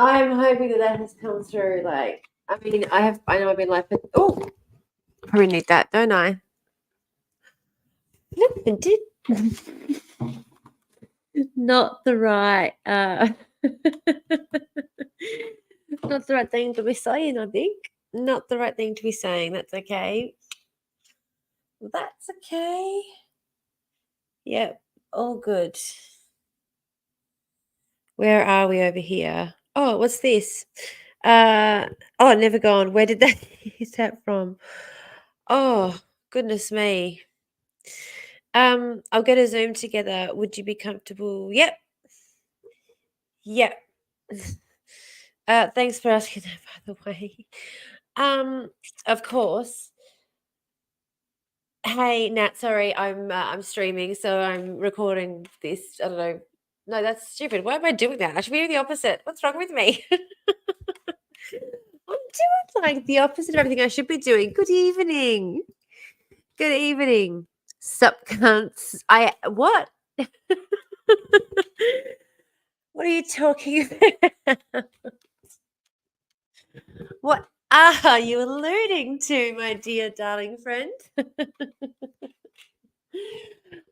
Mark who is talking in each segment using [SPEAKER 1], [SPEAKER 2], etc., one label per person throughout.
[SPEAKER 1] I'm hoping that has come through. Like, I mean, I know I've been like, oh, probably need that, don't I? Not the right, not the right thing to be saying, I think. Not the right thing to be saying. That's okay. That's okay. Yep, all good. Where are we over here? Oh, what's this? Oh, never gone. Where did that is that from? Oh, goodness me. I'll get a Zoom together. Would you be comfortable? Yep. Yep. Thanks for asking that, by the way. Of course. Hey, Nat, sorry, I'm streaming, so I'm recording this. I don't know. No, that's stupid. Why am I doing that? I should be doing the opposite. What's wrong with me? I'm doing like the opposite of everything I should be doing. Good evening. Good evening. Sup cunts. What? What are you talking about? What are you alluding to, my dear darling friend?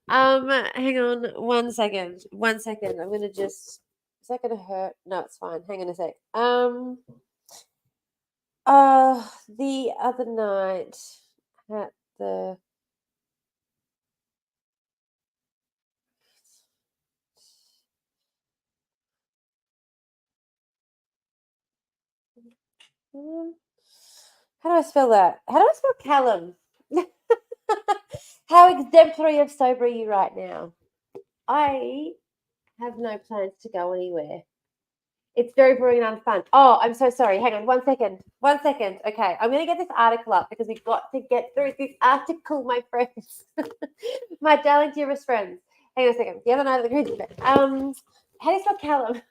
[SPEAKER 1] Hang on 1 second. 1 second. I'm gonna just. Is that gonna hurt? No, it's fine. Hang on a sec. The other night at the. How do I spell that? How do I spell Callum? How exemplary of sober are you right now? I have no plans to go anywhere. It's very boring and unfun. Oh, I'm so sorry. Hang on 1 second. 1 second. Okay, I'm going to get this article up because we've got to get through this article, my friends. My darling, dearest friends. Hang on a second. The other night at the cruise ship. How do you spell Callum?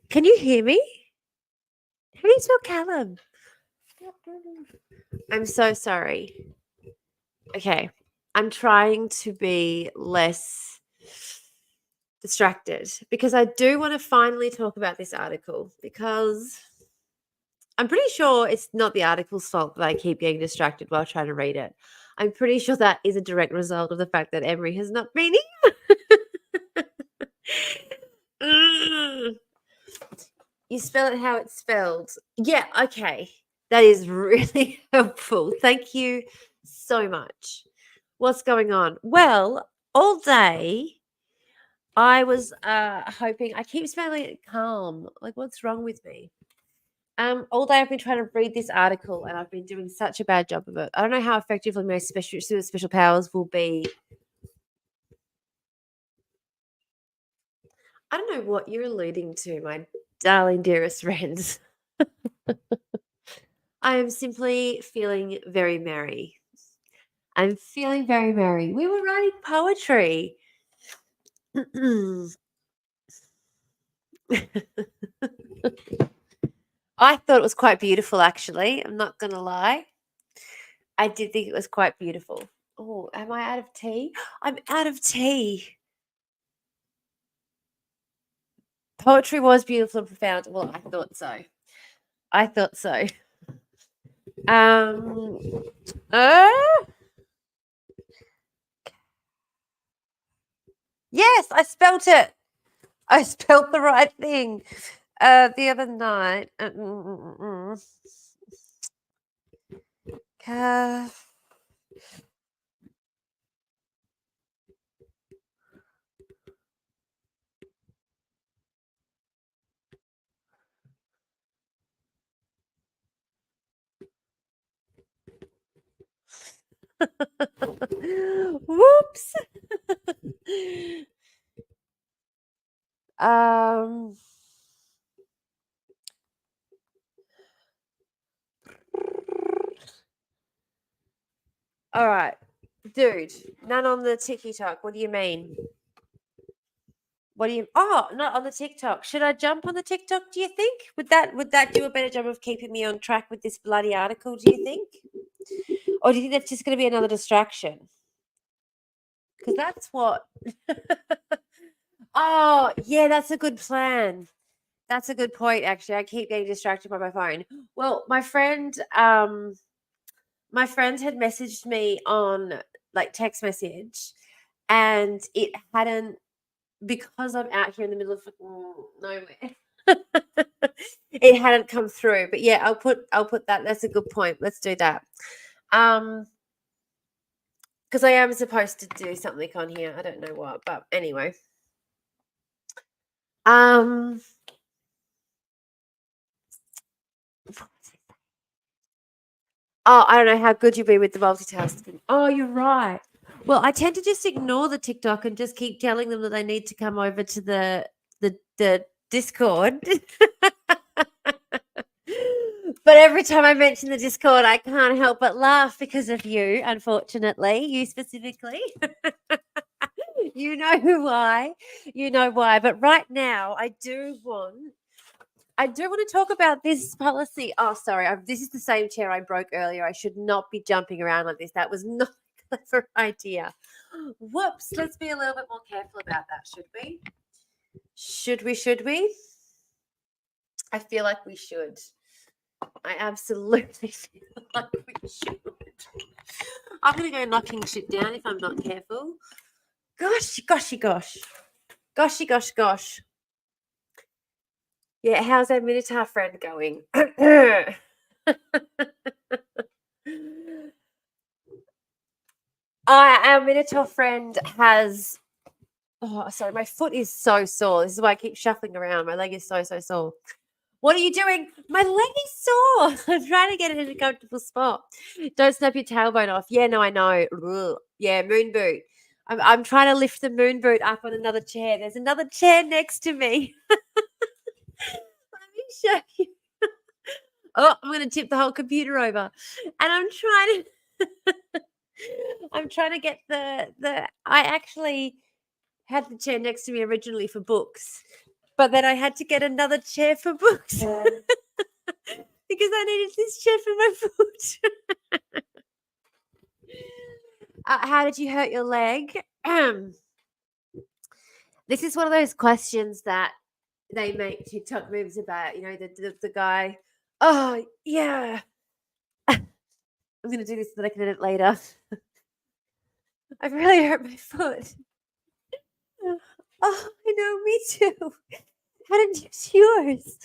[SPEAKER 1] Can you hear me? How do you spell Callum? I'm so sorry. Okay. I'm trying to be less distracted because I do want to finally talk about this article because I'm pretty sure it's not the article's fault that I keep getting distracted while trying to read it. I'm pretty sure that is a direct result of the fact that Emery has not been here. You spell it how it's spelled. Yeah, okay. That is really helpful. Thank you so much. What's going on? Well, all day I was hoping. I keep spelling it calm. Like, what's wrong with me? All day I've been trying to read this article, and I've been doing such a bad job of it. I don't know how effectively my special powers will be. I don't know what you're alluding to, my darling, dearest friends. I am simply feeling very merry. I'm feeling very merry. We were writing poetry. I thought it was quite beautiful, actually. I'm not going to lie. I did think it was quite beautiful. Oh, am I out of tea? I'm out of tea. Poetry was beautiful and profound. Well, I thought so. I thought so. Yes, I spelt it. I spelt the right thing. The other night. Whoops. All right, dude. None on the TikTok. What do you mean? What do you? Oh, not on the TikTok. Should I jump on the TikTok? Do you think would that do a better job of keeping me on track with this bloody article? Do you think? Or do you think that's just going to be another distraction? Because that's what. Oh, yeah, that's a good plan. That's a good point, actually. I keep getting distracted by my phone. Well, my friend had messaged me on like text message, and it hadn't, because I'm out here in the middle of nowhere. It hadn't come through. But yeah, I'll put that. That's a good point. Let's do that. Because I am supposed to do something on here. I don't know what, but anyway. Oh, I don't know how good you'll be with the multitasking. Oh, you're right. Well, I tend to just ignore the TikTok and just keep telling them that they need to come over to the Discord. But every time I mention the Discord, I can't help but laugh because of you, unfortunately. You specifically. You know why. You know why. But right now, I do want to talk about this policy. Oh, sorry. This is the same chair I broke earlier. I should not be jumping around like this. That was not a clever idea. Whoops. Let's be a little bit more careful about that, should we? Should we? I feel like we should. I absolutely feel like we should. I'm going to go knocking shit down if I'm not careful. Goshy, gosh. Goshy, gosh. Yeah, how's our Minotaur friend going? Our Minotaur friend has... Oh, sorry, my foot is so sore. This is why I keep shuffling around. My leg is so sore. What are you doing? My leg is sore. I'm trying to get it in a comfortable spot. Don't snap your tailbone off. Yeah, no, I know. Ugh. Yeah, moon boot. I'm trying to lift the moon boot up on another chair. There's another chair next to me. Let me show you. Oh, I'm going to tip the whole computer over. And I'm trying to get I actually had the chair next to me originally for books, but then I had to get another chair for books because I needed this chair for my foot. How did you hurt your leg? This is one of those questions that they make TikTok moves about. You know, the guy. Oh yeah, I'm gonna do this so that I can edit later. I've really hurt my foot. Oh, I know, me too. How did you do yours?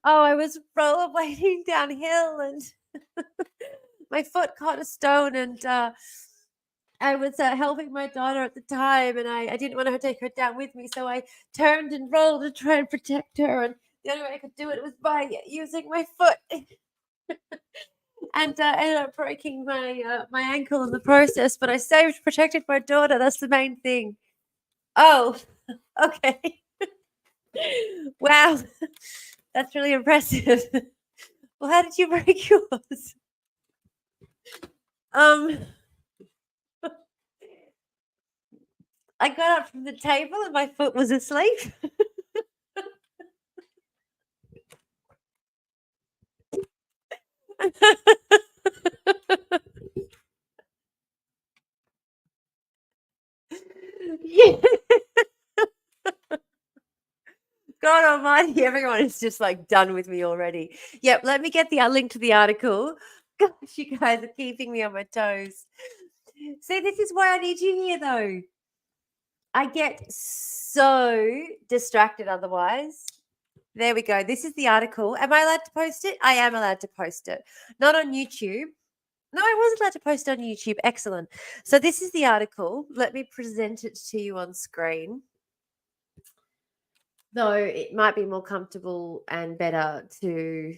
[SPEAKER 1] Oh, I was rollerblading downhill and my foot caught a stone, and I was helping my daughter at the time, and I didn't want to take her down with me, so I turned and rolled to try and protect her, and the only way I could do it was by using my foot. And ended up breaking my ankle in the process, but I protected my daughter. That's the main thing. Oh, okay. Wow, that's really impressive. Well, how did you break yours? I got up from the table and my foot was asleep. Yeah. God almighty, everyone is just like done with me already. Yep, let me get the link to the article. Gosh, you guys are keeping me on my toes. See, this is why I need you here, though. I get so distracted otherwise. There we go. This is the article. Am I allowed to post it? I am allowed to post it. Not on YouTube. No, I was allowed to post it on YouTube. Excellent. So this is the article. Let me present it to you on screen. Though it might be more comfortable and better to,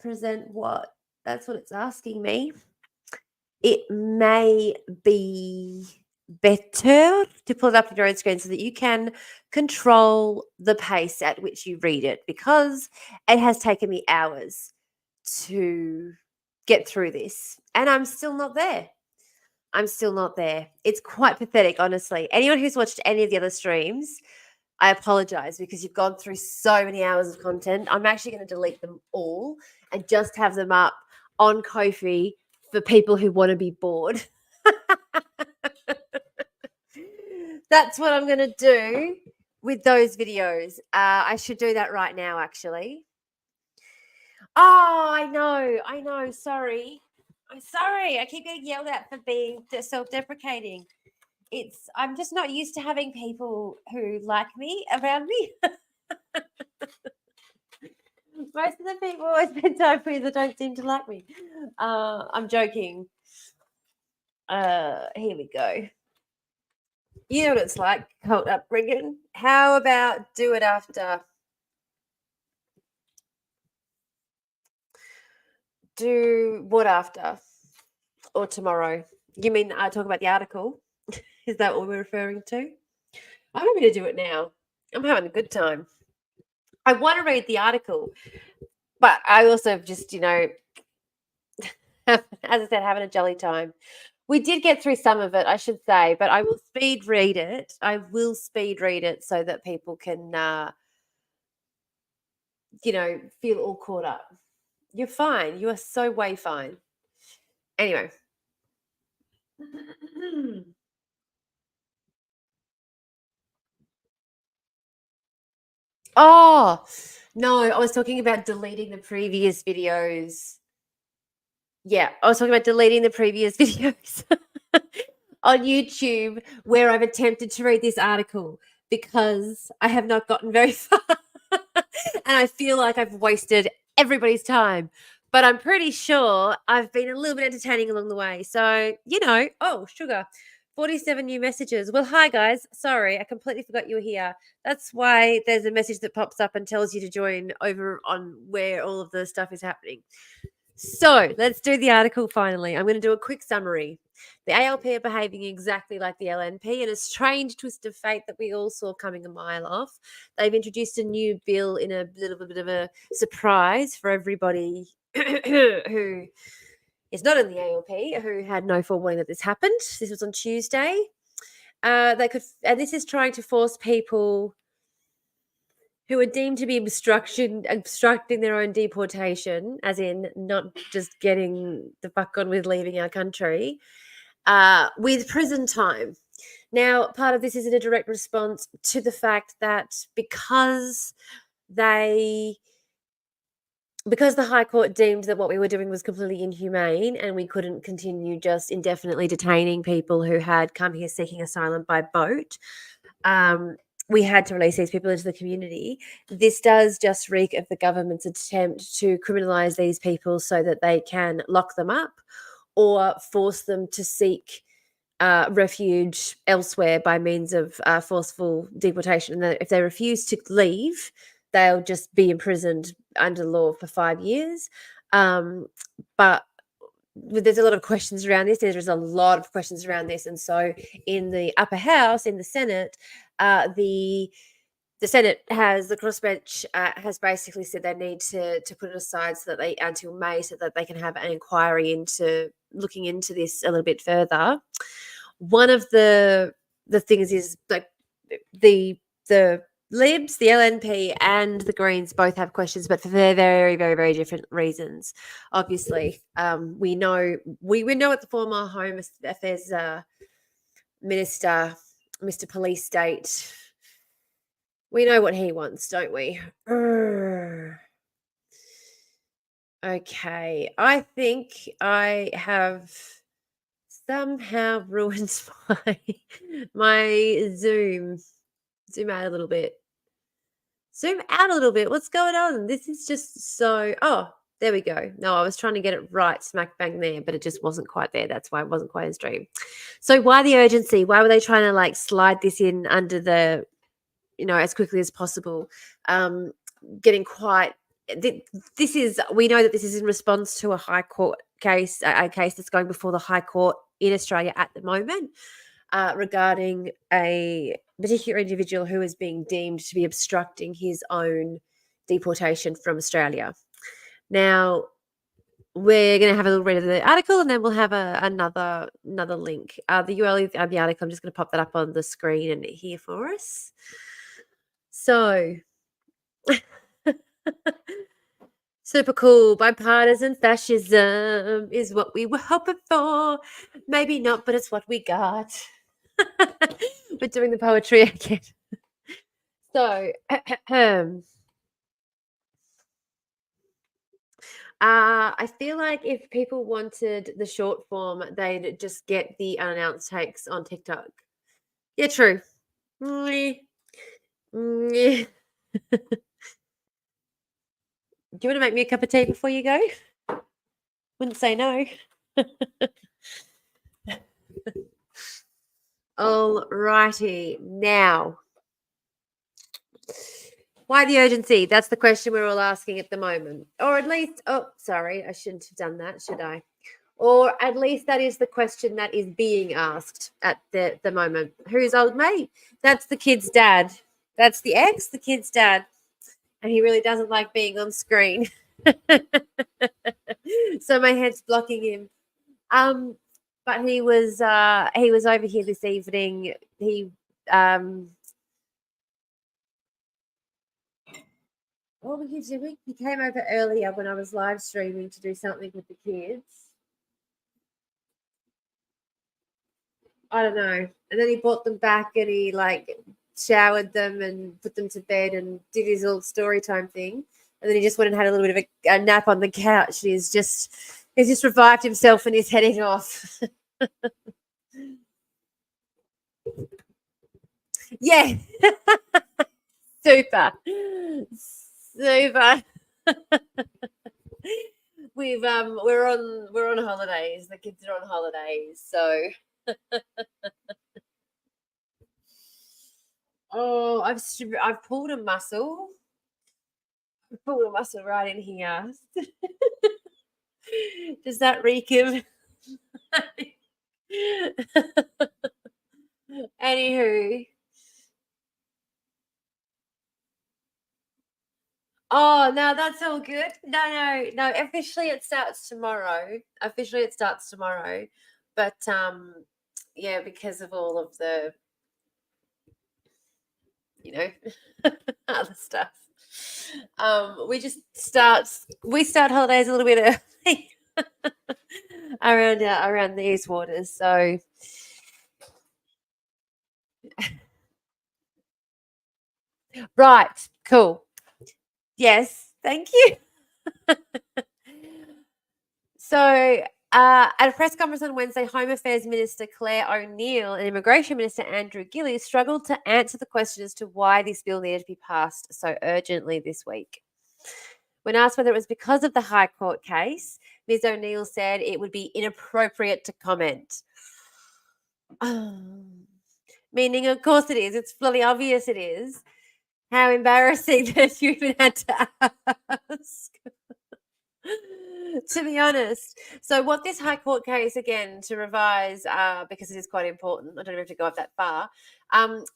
[SPEAKER 1] present what? That's what it's asking me. It may be better to pull it up on your own screen so that you can control the pace at which you read it, because it has taken me hours to get through this and I'm still not there. It's quite pathetic, honestly. Anyone who's watched any of the other streams, I apologize because you've gone through so many hours of content. I'm actually going to delete them all and just have them up on Ko-fi for people who want to be bored. That's what I'm going to do with those videos. I should do that right now, actually. Oh, I know. Sorry. I'm sorry. I keep getting yelled at for being self-deprecating. I'm just not used to having people who like me around me. Most of the people I spend time with don't seem to like me. I'm joking. Here we go. You know what it's like, cult upbringing. How about do it after? Do what after? Or tomorrow? You mean I talk about the article? Is that what we're referring to? I'm happy to do it now. I'm having a good time. I want to read the article, but I also just, as I said, having a jolly time. We did get through some of it, I should say, but I will speed read it. So that people can, feel all caught up. You're fine. You are so way fine. Anyway. Oh, no, I was talking about deleting the previous videos. Yeah, I was talking about deleting the previous videos on YouTube where I've attempted to read this article because I have not gotten very far. And I feel like I've wasted everybody's time. But I'm pretty sure I've been a little bit entertaining along the way. So, oh, sugar. 47 new messages. Well, hi guys. Sorry, I completely forgot you were here. That's why there's a message that pops up and tells you to join over on where all of the stuff is happening. So let's do the article finally. I'm going to do a quick summary. The ALP are behaving exactly like the LNP in a strange twist of fate that we all saw coming a mile off. They've introduced a new bill in a little bit of a surprise for everybody who is not in the ALP, who had no forewarning that this happened. This was on Tuesday. And this is trying to force people who are deemed to be obstructing their own deportation, as in not just getting the fuck on with leaving our country, with prison time. Now, part of this is in a direct response to the fact that because the High Court deemed that what we were doing was completely inhumane and we couldn't continue just indefinitely detaining people who had come here seeking asylum by boat, we had to release these people into the community. This does just reek of the government's attempt to criminalise these people so that they can lock them up or force them to seek refuge elsewhere by means of forceful deportation. And if they refuse to leave, they'll just be imprisoned under law for 5 years. But there's a lot of questions around this. There's a lot of questions around this. And so in the upper house, in the Senate, the Senate the crossbench has basically said they need to put it aside until May so that they can have an inquiry into looking into this a little bit further. One of the things is like the Libs, the LNP, and the Greens both have questions, but for very, very, very different reasons. Obviously, we know what the former Home Affairs Minister, Mr. Police State, we know what he wants, don't we? Okay, I think I have somehow ruined my Zoom. Zoom out a little bit. What's going on? This is just so... Oh, there we go. No, I was trying to get it right smack bang there, but it just wasn't quite there. That's why it wasn't quite in stream. So why the urgency? Why were they trying to slide this in under the, as quickly as possible? Getting quite... we know that this is in response to a High Court case, a case that's going before the High Court in Australia at the moment, regarding a particular individual who is being deemed to be obstructing his own deportation from Australia. Now, we're going to have a little read of the article and then we'll have another link. The URL of the article, I'm just going to pop that up on the screen and here for us. So... Super cool. Bipartisan fascism is what we were hoping for. Maybe not, but it's what we got. We're doing the poetry again. So, I feel like if people wanted the short form, they'd just get the unannounced takes on TikTok. Yeah, true. Mwah. Mwah. Do you want to make me a cup of tea before you go? Wouldn't say no. All righty. Now, why the urgency? That's the question we're all asking at the moment. Or at least, oh, sorry, I shouldn't have done that, should I? Or at least that is the question that is being asked at the moment. Who's old mate? That's the kid's dad. That's the ex, the kid's dad. And he really doesn't like being on screen. So my head's blocking him. But he was over here this evening. What were you doing? He came over earlier when I was live streaming to do something with the kids. I don't know. And then he brought them back and he showered them and put them to bed and did his little story time thing. And then he just went and had a little bit of a nap on the couch. He's just revived himself and he's heading off. Yeah. Super. We're on holidays. The kids are on holidays, so oh, I've pulled a muscle. I've pulled a muscle right in here. Does that reek of? Anywho. Oh, no, that's all good. No. Officially, it starts tomorrow. But yeah, because of all of the, other stuff. We start holidays a little bit early around these waters. So right, cool. Yes, thank you. So, at a press conference on Wednesday, Home Affairs Minister Claire O'Neill and Immigration Minister Andrew Gillies struggled to answer the question as to why this bill needed to be passed so urgently this week. When asked whether it was because of the High Court case, Ms. O'Neill said it would be inappropriate to comment. Meaning, of course it is. It's bloody obvious it is. How embarrassing that you even had to ask. To be honest. So what this High Court case, again, to revise, because it is quite important, I don't have to go up that far.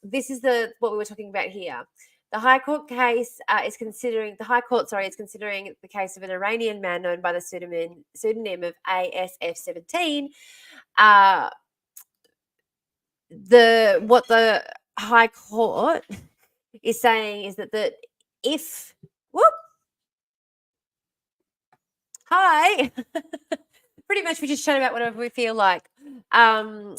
[SPEAKER 1] This is what we were talking about here. The High Court case is considering the case of an Iranian man known by the pseudonym of ASF-17. What the High Court is saying is that if hi, pretty much we just chat about whatever we feel like. Alia,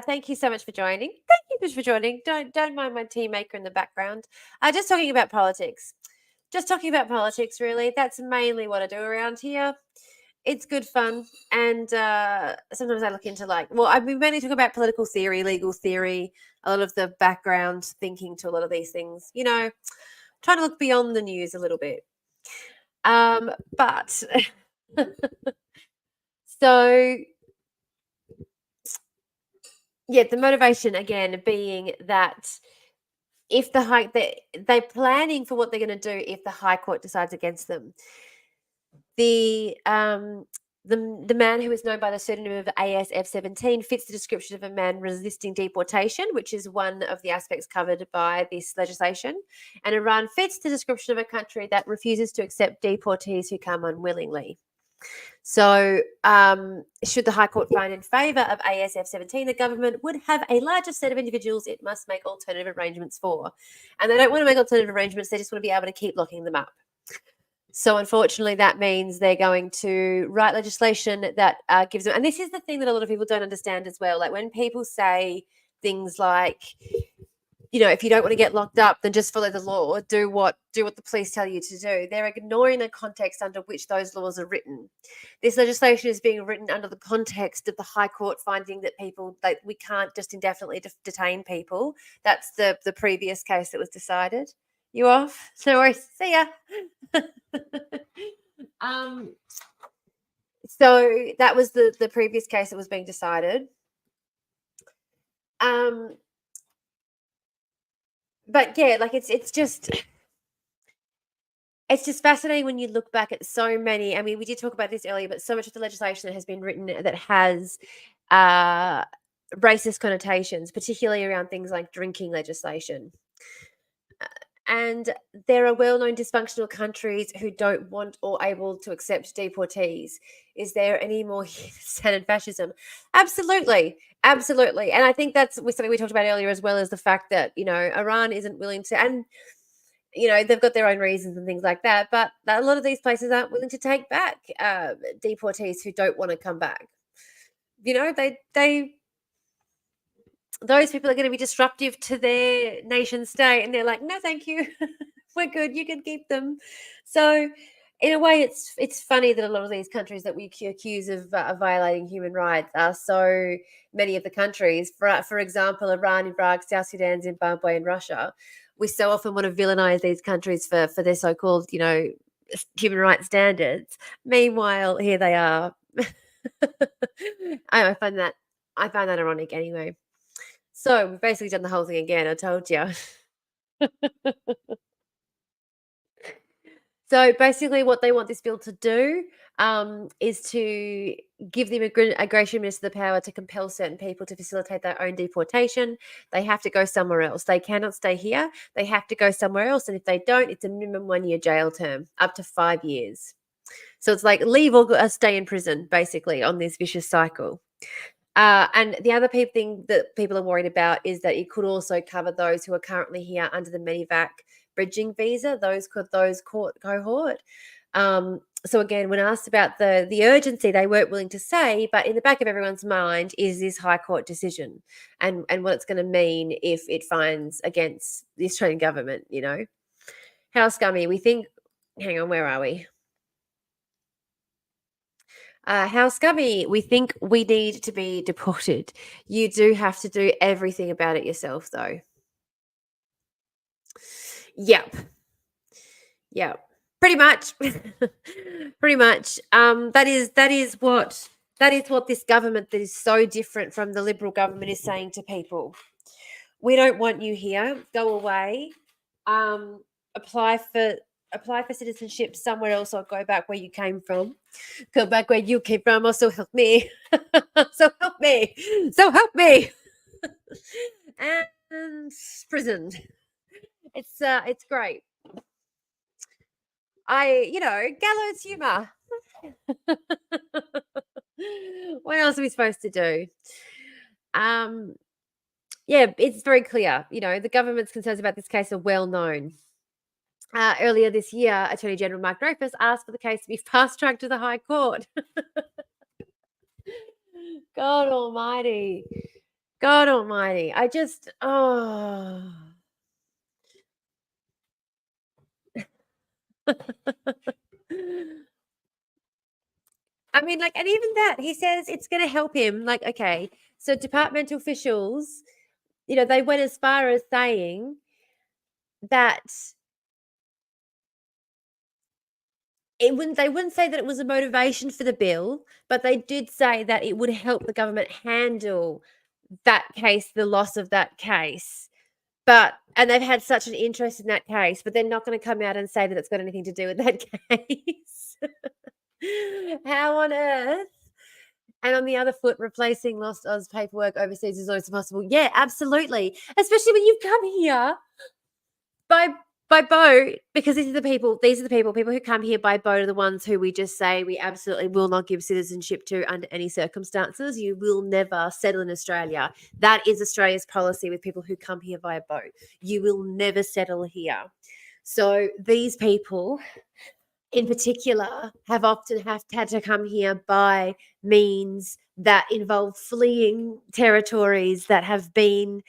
[SPEAKER 1] thank you so much for joining. Thank you so much for joining. Don't mind my tea maker in the background. Just talking about politics. Just talking about politics, really. That's mainly what I do around here. It's good fun, and sometimes I look into I've been mainly talking about political theory, legal theory, a lot of the background thinking to a lot of these things. Trying to look beyond the news a little bit. But so yeah, the motivation again being that if they're planning for what they're going to do if the High Court decides against them. The man who is known by the pseudonym of ASF-17 fits the description of a man resisting deportation, which is one of the aspects covered by this legislation. And Iran fits the description of a country that refuses to accept deportees who come unwillingly. So, should the High Court find in favour of ASF-17, the government would have a larger set of individuals it must make alternative arrangements for. And they don't want to make alternative arrangements, they just want to be able to keep locking them up. So unfortunately, that means they're going to write legislation that gives them. And this is the thing that a lot of people don't understand as well. Like when people say things like, if you don't want to get locked up, then just follow the law. Do what the police tell you to do. They're ignoring the context under which those laws are written. This legislation is being written under the context of the High Court finding that we can't just indefinitely detain people. That's the previous case that was decided. You off? No worries. See ya. um. So that was the previous case that was being decided. But yeah, like it's just fascinating when you look back at so many. I mean, we did talk about this earlier, but so much of the legislation that has been written that has uh, racist connotations, particularly around things like drinking legislation. And there are well-known dysfunctional countries who don't want or able to accept deportees. Is there any more standard fascism? Absolutely, absolutely. And I think that's something we talked about earlier, as well as the fact that Iran isn't willing to, and they've got their own reasons and things like that. But a lot of these places aren't willing to take back deportees who don't want to come back. They those people are going to be disruptive to their nation state, and they're like, no, thank you, we're good. You can keep them. So, in a way, it's funny that a lot of these countries that we accuse of violating human rights are so many of the countries. For example, Iran, Iraq, South Sudan, Zimbabwe, and Russia. We so often want to villainize these countries for their so-called, human rights standards. Meanwhile, here they are. I find that ironic anyway. So we've basically done the whole thing again. I told you. So basically, what they want this bill to do is to give the immigration minister the power to compel certain people to facilitate their own deportation. They have to go somewhere else. They cannot stay here. They have to go somewhere else. And if they don't, it's a minimum 1-year jail term, up to 5 years. So it's like leave or stay in prison, basically, on this vicious cycle. And the other thing that people are worried about is that it could also cover those who are currently here under the Medivac bridging visa, those cohort. So again, when asked about the urgency, they weren't willing to say, but in the back of everyone's mind is this High Court decision and what it's going to mean if it finds against the Australian government, How scummy. We think, hang on, where are we? How scummy. We think we need to be deported. You do have to do everything about it yourself, though. Yep. Yep. Pretty much. Pretty much. That is what this government that is so different from the Liberal government is saying to people. We don't want you here. Go away. Apply for citizenship somewhere else, or go back where you came from. Go back where you came from, or so help me. So help me. So help me. And prison. It's great. Gallows humor. What else are we supposed to do? Yeah, it's very clear. The government's concerns about this case are well known. Earlier this year, Attorney General Mark Dreyfus asked for the case to be fast-tracked to the High Court. God almighty. God almighty. I just, I mean, and even that, he says it's going to help him. Okay, so departmental officials, they went as far as saying that they wouldn't say that it was a motivation for the bill, but they did say that it would help the government handle that case, the loss of that case. And they've had such an interest in that case, but they're not going to come out and say that it's got anything to do with that case. How on earth? And on the other foot, replacing lost Oz paperwork overseas is always possible. Yeah, absolutely. Especially when you've come here by boat, because these are the people who come here by boat are the ones who we just say we absolutely will not give citizenship to under any circumstances. You will never settle in Australia. That is Australia's policy with people who come here via boat. You will never settle here. So these people in particular have often had to come here by means that involve fleeing territories that have been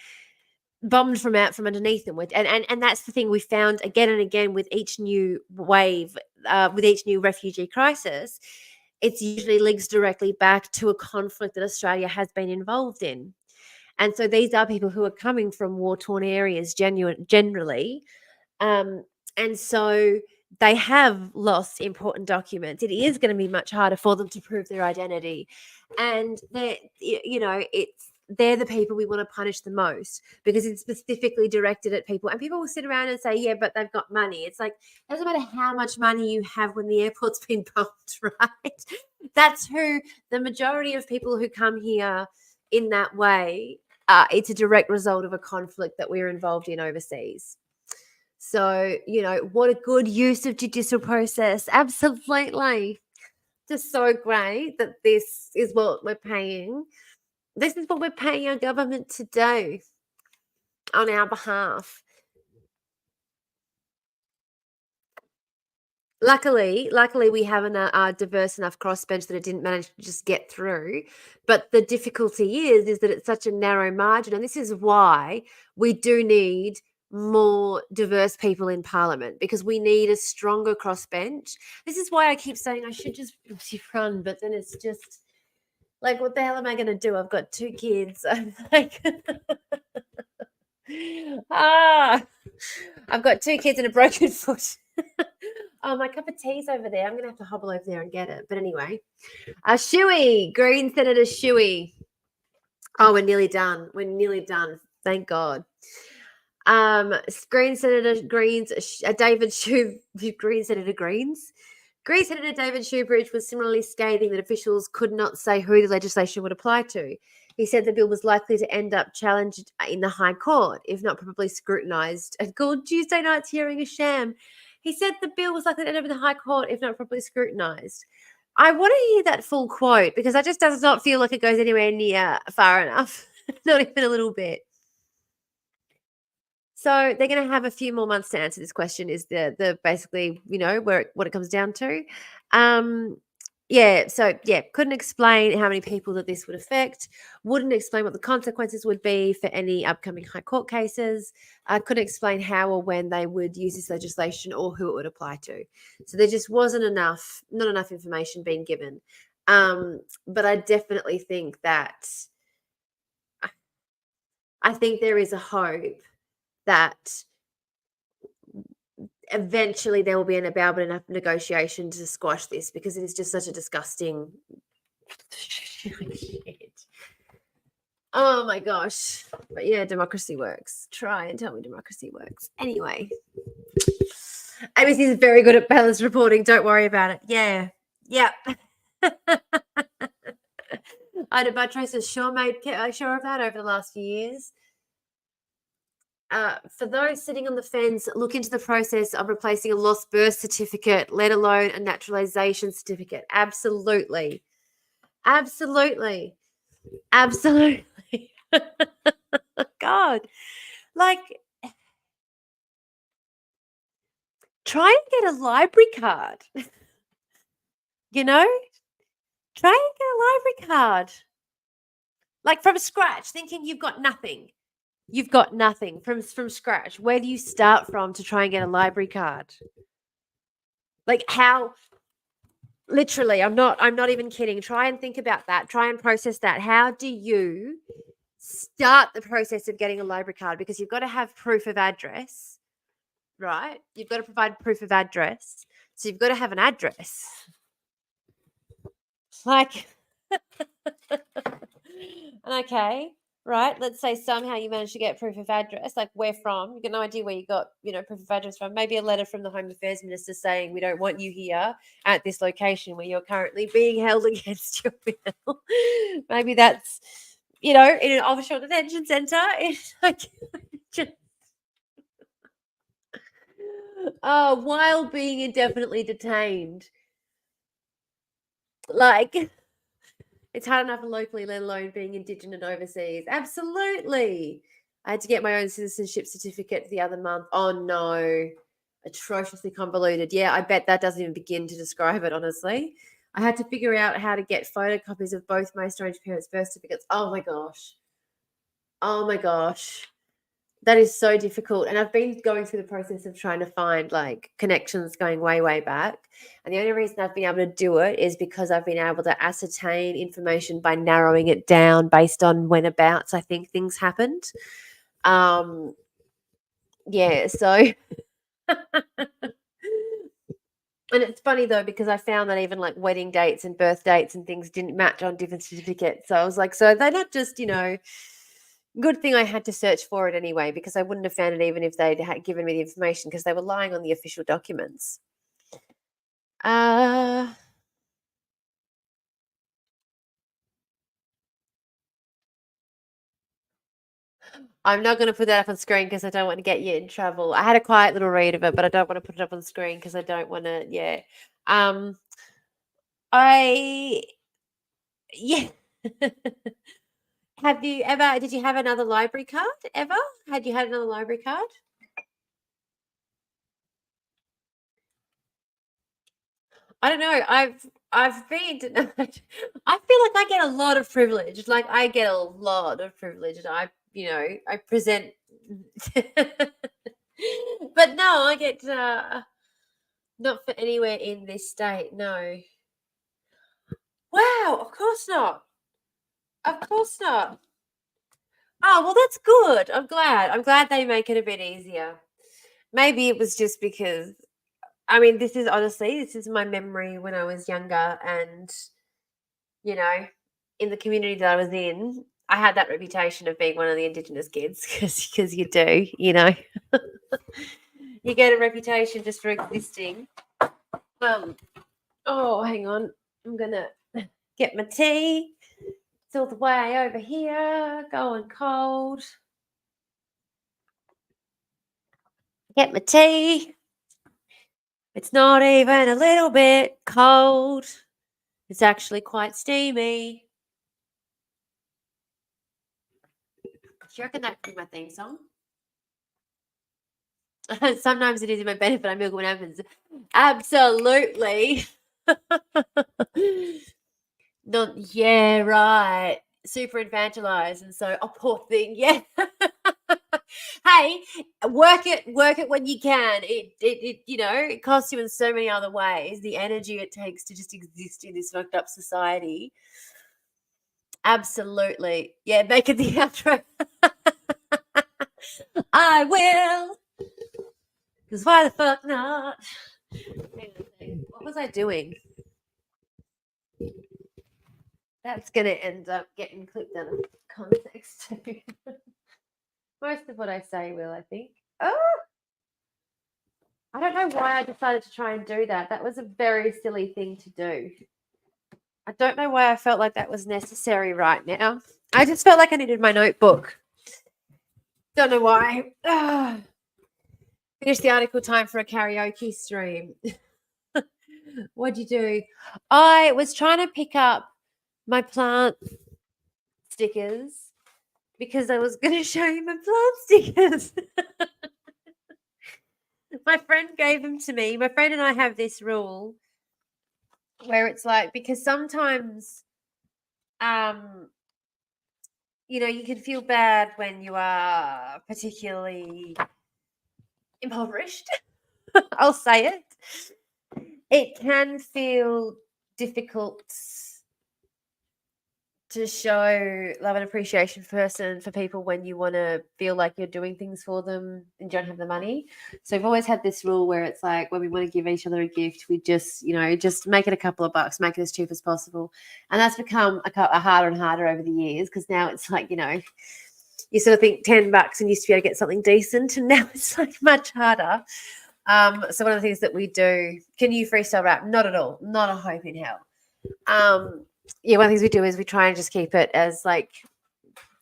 [SPEAKER 1] bombed from out from underneath them. And that's the thing we found again and again with each new wave, with each new refugee crisis. It's usually links directly back to a conflict that Australia has been involved in. And so these are people who are coming from war torn areas generally. Um, and so they have lost important documents. It is going to be much harder for them to prove their identity. And they're the people we want to punish the most because it's specifically directed at people. And people will sit around and say, yeah, but they've got money. It's like, it doesn't matter how much money you have when the airport's been pumped, right? That's who the majority of people who come here in that way, it's a direct result of a conflict that we're involved in overseas. So, what a good use of judicial process. Absolutely. Just so great that this is what we're paying. This is what we're paying our government to do on our behalf. Luckily, we have a diverse enough crossbench that it didn't manage to just get through. But the difficulty is that it's such a narrow margin, and this is why we do need more diverse people in Parliament because we need a stronger crossbench. This is why I keep saying I should just run, but then it's just like, what the hell am I going to do? I've got 2 kids. I'm like, I've got 2 kids and a broken foot. Oh, my cup of tea's over there. I'm going to have to hobble over there and get it. But anyway, Shuey, Green Senator Shuey. Oh, we're nearly done. We're nearly done. Thank God. Green Senator Greens, David Shoe, Green Senator Greens. Green Senator David Shoebridge was similarly scathing that officials could not say who the legislation would apply to. He said the bill was likely to end up challenged in the High Court, if not probably scrutinised, and called Tuesday night's hearing a sham. He said the bill was likely to end up in the High Court, if not properly scrutinised. I want to hear that full quote because that just does not feel like it goes anywhere near far enough. Not even a little bit. So they're going to have a few more months to answer this question. Is the basically what it comes down to. Couldn't explain how many people that this would affect. Wouldn't explain what the consequences would be for any upcoming High Court cases. Couldn't explain how or when they would use this legislation or who it would apply to. So there just wasn't not enough information being given. But I definitely think that I think there is a hope that eventually there will be an about enough negotiation to squash this because it is just such a disgusting shit. Oh my gosh. But yeah, democracy works. Try and tell me democracy works. Anyway. ABC is very good at balanced reporting. Don't worry about it. Yeah. Yeah. Ida Buttrose has sure made sure of that over the last few years. For those sitting on the fence, look into the process of replacing a lost birth certificate, let alone a naturalization certificate. Absolutely. Absolutely. Absolutely. God. Like, try and get a library card. Try and get a library card. Like from scratch, thinking you've got nothing. You've got nothing from scratch. Where do you start from to try and get a library card? Like how literally, I'm not even kidding. Try and think about that. Try and process that. How do you start the process of getting a library card? Because you've got to have proof of address, right? You've got to provide proof of address. So you've got to have an address. Like okay. Right, let's say somehow you managed to get proof of address, like where from. You got no idea where you got, proof of address from. Maybe a letter from the Home Affairs Minister saying we don't want you here at this location where you're currently being held against your will. Maybe that's, in an offshore detention centre. It's like, while being indefinitely detained. Like, it's hard enough locally, let alone being Indigenous overseas. Absolutely. I had to get my own citizenship certificate the other month. Oh, no. Atrociously convoluted. Yeah, I bet that doesn't even begin to describe it, honestly. I had to figure out how to get photocopies of both my estranged parents' birth certificates. Oh my gosh. Oh my gosh. That is so difficult. And I've been going through the process of trying to find like connections going way, way back. And the only reason I've been able to do it is because I've been able to ascertain information by narrowing it down based on whenabouts I think things happened. Um, yeah, so and it's funny though, because I found that even like wedding dates and birth dates and things didn't match on different certificates. So I was like, so they're not just, good thing I had to search for it anyway, because I wouldn't have found it even if they'd had given me the information, because they were lying on the official documents. Uh, I'm not going to put that up on screen because I don't want to get you in trouble. I had a quiet little read of it, but I don't want to put it up on screen because I don't want to, yeah. Um, I, yeah. Did you have another library card ever? Had you had another library card? I don't know. I've been to, I feel like I get a lot of privilege. Like I get a lot of privilege and I present but no, I get not for anywhere in this state. No. Wow, of course not. Of course not. Oh, well that's good. I'm glad. I'm glad they make it a bit easier. Maybe it was just because I mean, this is my memory when I was younger and you know, in the community that I was in, I had that reputation of being one of the Indigenous kids because you do, you get a reputation just for existing. Um, oh, hang on, I'm gonna get my tea. It's all the way over here, going cold. Get my tea. It's not even a little bit cold. It's actually quite steamy. Do you reckon that could be my theme song? Sometimes it is in my benefit. I milk what happens. Absolutely. Not, yeah, right. Super evangelized, and so poor thing. Yeah. Hey, work it when you can. It costs you in so many other ways. The energy it takes to just exist in this fucked up society. Absolutely. Yeah, make it the outro. I will. Because why the fuck not? What was I doing? That's going to end up getting clipped out of context too. Most of what I say will, I think. Oh, I don't know why I decided to try and do that. That was a very silly thing to do. I don't know why I felt like that was necessary right now. I just felt like I needed my notebook. Don't know why. Finish the article, time for a karaoke stream. What'd you do? I was trying to pick up my plant stickers because I was going to show you my plant stickers. My friend gave them to me. My friend and I have this rule where it's like, because sometimes, you can feel bad when you are particularly impoverished. I'll say it. It can feel difficult to show love and appreciation for people when you want to feel like you're doing things for them and don't have the money. So I've always had this rule where it's like when we want to give each other a gift, we just make it a couple of bucks, make it as cheap as possible. And that's become a harder and harder over the years because now it's like, you sort of think $10 and used to be able to get something decent, and now it's like much harder. So one of the things that we do, can you freestyle rap? Not at all. Not a hope in hell. One of the things we do is we try and just keep it as like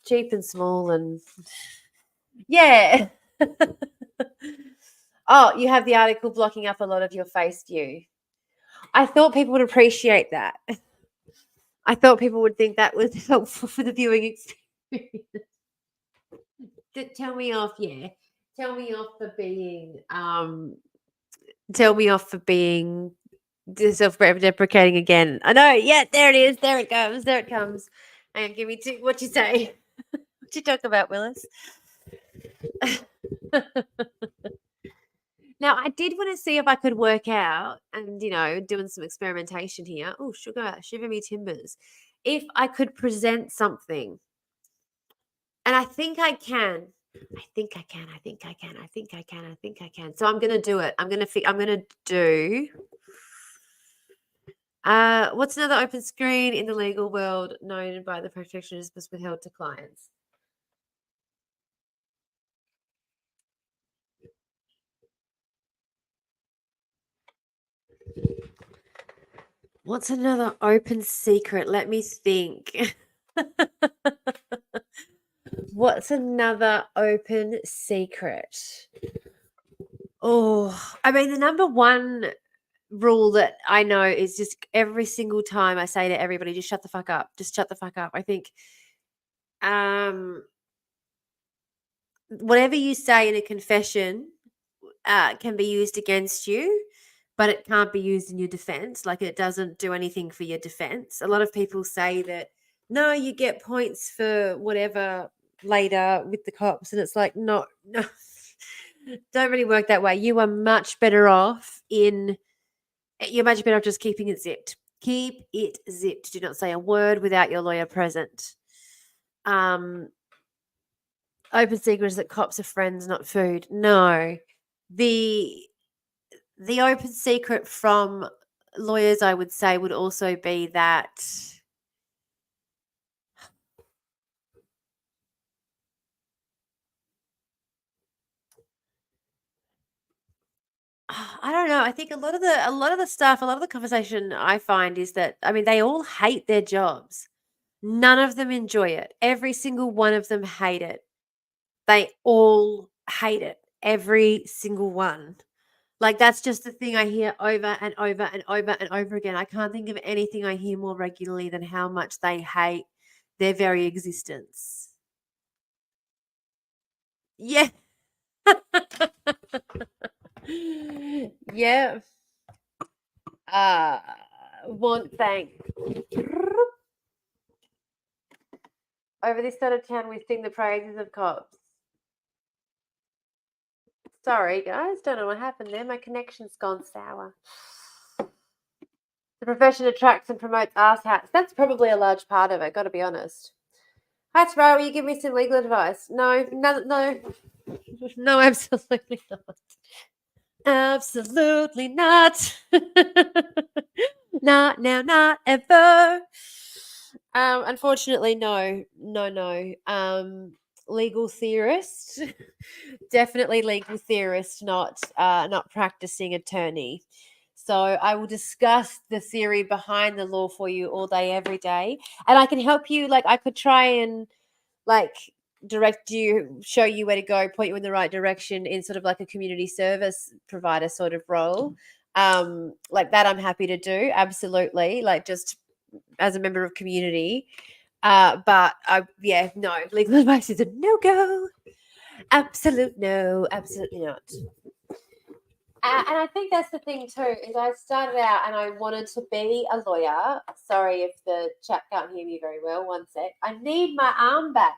[SPEAKER 1] cheap and small and yeah. Oh, you have the article blocking up a lot of your face view. I thought people would appreciate that. I thought people would think that was helpful for the viewing experience. Tell me off, yeah. Tell me off for being Tell me off for being self-deprecating again. I know. Yeah, there it is. There it comes. There it comes. And give me two. What you say? What you talk about, Willis? Now, I did want to see if I could work out and, doing some experimentation here. Oh, sugar, shiver me timbers. If I could present something, and I think I can. I think I can. I think I can. I think I can. I think I can. So I'm going to do it. I'm going to do. What's another open screen in the legal world known by the protectionist was withheld to clients? What's another open secret? Let me think. What's another open secret? Oh, I mean, the number one rule that I know is just every single time I say to everybody, just shut the fuck up. Just shut the fuck up. I think um, whatever you say in a confession can be used against you, but it can't be used in your defense. Like it doesn't do anything for your defense. A lot of people say that, no, you get points for whatever later with the cops. And it's like, no, no, don't really work that way. You are much better off you're much better off just keeping it zipped. Keep it zipped. Do not say a word without your lawyer present. Um, Open secret is that cops are friends, not food. No. The the open secret from lawyers, I would say, would also be that I don't know. I think a lot of the conversation I find is that I mean they all hate their jobs. None of them enjoy it. Every single one of them hate it. They all hate it. Every single one. Like that's just the thing I hear over and over and over and over again. I can't think of anything I hear more regularly than how much they hate their very existence. Yeah. Yeah. Uh Want thank. Over this side of town we sing the praises of cops. Sorry guys, don't know what happened there. My connection's gone sour. The profession attracts and promotes ass hats. That's probably a large part of it, gotta be honest. Hi Tamara, will you give me some legal advice? No, no, no. No, absolutely not. Absolutely not. Not now, not ever. Unfortunately, no, no, no. Legal theorist, definitely legal theorist, not practicing attorney. So I will discuss the theory behind the law for you all day, every day, and I can help you. Like I could try and like direct you, show you where to go, point you in the right direction in sort of like a community service provider sort of role. Like that I'm happy to do. Absolutely. Like just as a member of community. But I yeah, no, legal advice is a no-go. Absolute no, absolutely not. And I think that's the thing too, is I started out and I wanted to be a lawyer. Sorry if the chat can't hear me very well. One sec. I need my arm back.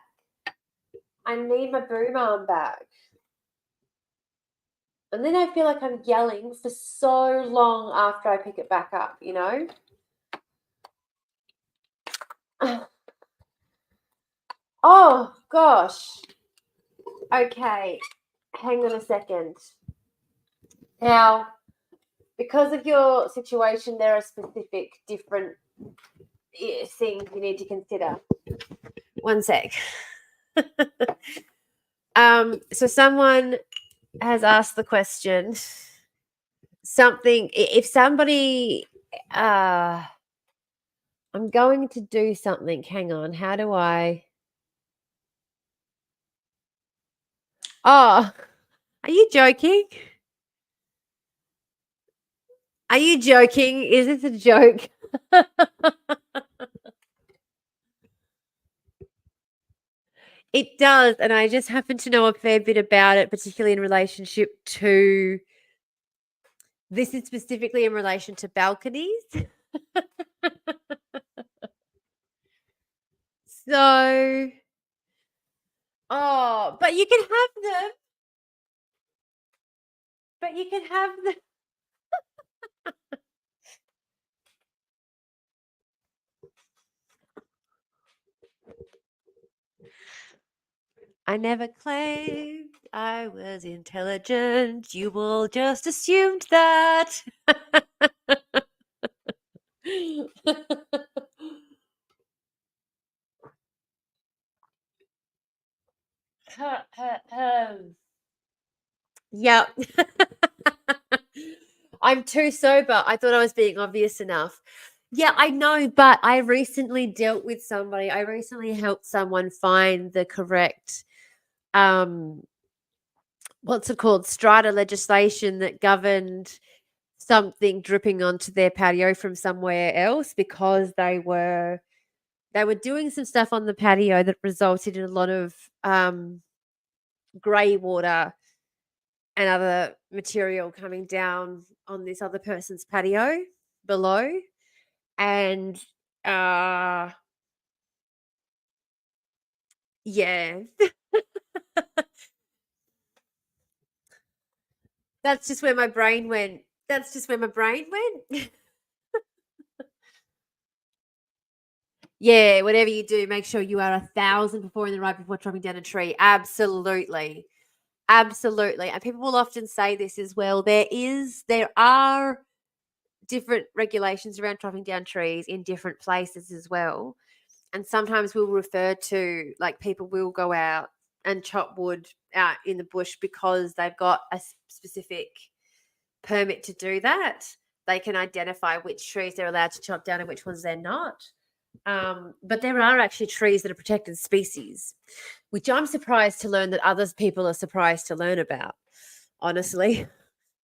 [SPEAKER 1] I need my boom arm back. And then I feel like I'm yelling for so long after I pick it back up, you know? Oh, gosh. Okay. Hang on a second. Now, because of your situation, there are specific different things you need to consider. One sec. So someone has asked the question something if somebody I'm going to do something. Hang on. How do I Oh, are you joking? Are you joking? Is this a joke? It does, and I just happen to know a fair bit about it, particularly in relationship to This is specifically in relation to balconies. So, oh, but you can have them. But you can have them. I never claimed I was intelligent. You all just assumed that. Yep. I'm too sober. I thought I was being obvious enough. Yeah, I know, but I recently dealt with somebody. I recently helped someone find the correct what's it called? Strata legislation that governed something dripping onto their patio from somewhere else because they were doing some stuff on the patio that resulted in a lot of grey water and other material coming down on this other person's patio below. And yeah, that's just where my brain went. That's just where my brain went. Yeah, whatever you do, make sure you are 1,000 before in the right before chopping down a tree. Absolutely. Absolutely. And people will often say this as well. There are different regulations around chopping down trees in different places as well. And sometimes we'll refer to, like, people will go out and chop wood out in the bush because they've got a specific permit to do that. They can identify which trees they're allowed to chop down and which ones they're not. But there are actually trees that are protected species, which I'm surprised to learn that others people are surprised to learn about. Honestly,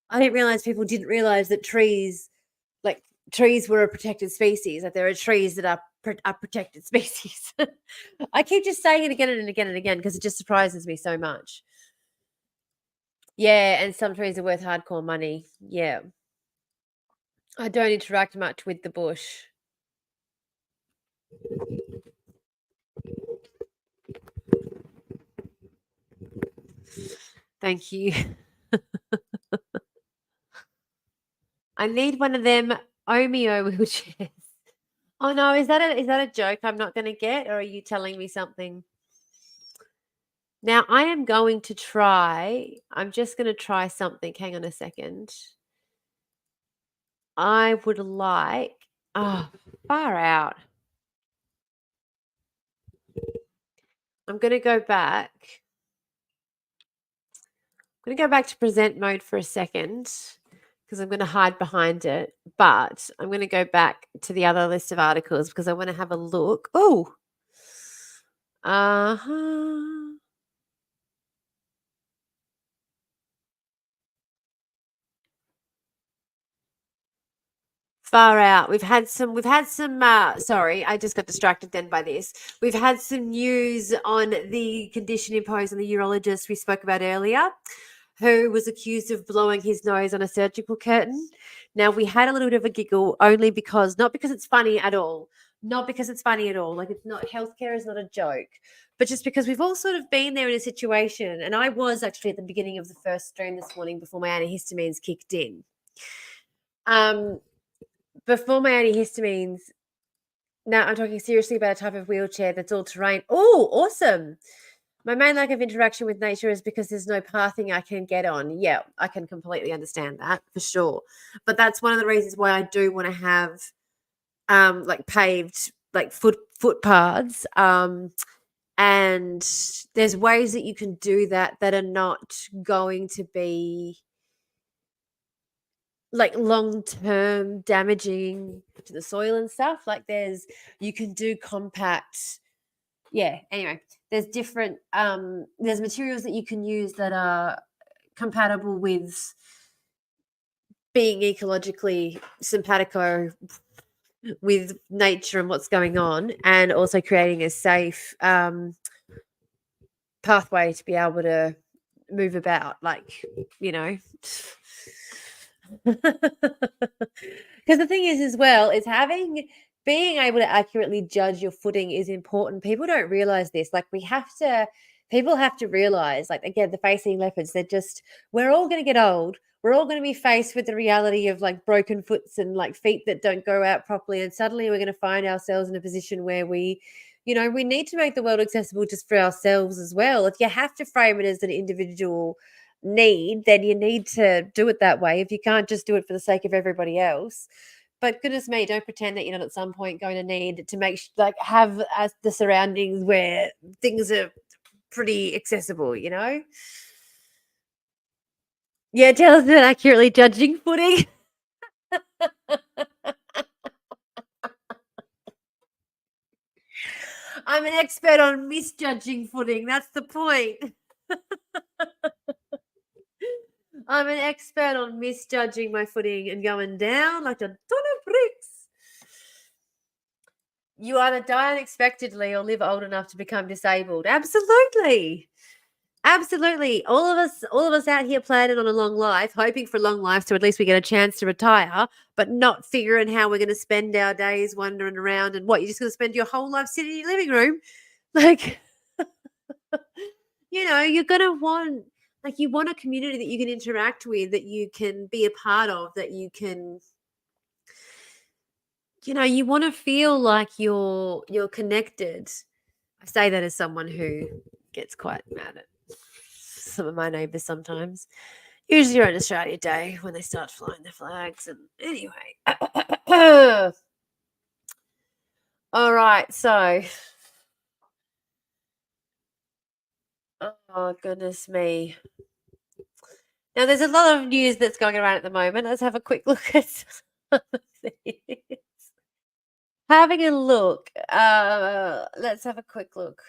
[SPEAKER 1] I didn't realize people didn't realize that like trees were a protected species. That there are trees that are protected species. I keep just saying it again and again and again because it just surprises me so much. Yeah, and some trees are worth hardcore money. Yeah, I don't interact much with the bush. Thank you. I need one of them Omeo wheelchairs. Oh no, is that a joke I'm not going to get, or are you telling me something? Now I am going to try. I'm just going to try something. Hang on a second. I would like. Oh, far out. I'm going to go back. I'm going to go back to present mode for a second because I'm going to hide behind it. But I'm going to go back to the other list of articles because I want to have a look. Oh. Uh-huh. Far out. We've had some sorry, I just got distracted then by this. We've had some news on the condition imposed on the urologist we spoke about earlier, who was accused of blowing his nose on a surgical curtain. Now we had a little bit of a giggle only because not because it's funny at all. Not because it's funny at all. Like, it's not, healthcare is not a joke. But just because we've all sort of been there in a situation, and I was actually at the beginning of the first stream this morning before my antihistamines kicked in. Um Before my antihistamines, now I'm talking seriously about a type of wheelchair that's all terrain. Oh, awesome. My main lack of interaction with nature is because there's no pathing I can get on. Yeah, I can completely understand that for sure. But that's one of the reasons why I do want to have like paved like footpaths. And there's ways that you can do that that are not going to be like long-term damaging to the soil and stuff. Like, you can do compact. Yeah, anyway, there's materials that you can use that are compatible with being ecologically simpatico with nature and what's going on, and also creating a safe pathway to be able to move about, like, you know. Because the thing is, as well, is being able to accurately judge your footing is important. People don't realize this. Like, people have to realize, like, again, the facing leopards, we're all going to get old. We're all going to be faced with the reality of like broken foots and like feet that don't go out properly. And suddenly we're going to find ourselves in a position where we need to make the world accessible just for ourselves as well. If you have to frame it as an individual need, then you need to do it that way. If you can't just do it for the sake of everybody else. But goodness me, don't pretend that you're not at some point going to need to have the surroundings where things are pretty accessible. Yeah, tell us about accurately judging footing. I'm an expert on misjudging footing. That's the point. I'm an expert on misjudging my footing and going down like a ton of bricks. You either die unexpectedly or live old enough to become disabled. Absolutely. Absolutely. All of us out here planning on a long life, hoping for a long life so at least we get a chance to retire, but not figuring how we're going to spend our days wandering around. And what, you're just going to spend your whole life sitting in your living room? Like, you're going to you want a community that you can interact with, that you can be a part of, that you want to feel like you're connected. I say that as someone who gets quite mad at some of my neighbours sometimes. Usually around Australia Day when they start flying their flags. And anyway. All right, so oh goodness me. Now there's a lot of news that's going around at the moment. Let's have a quick look at some of these. Having a look. Let's have a quick look.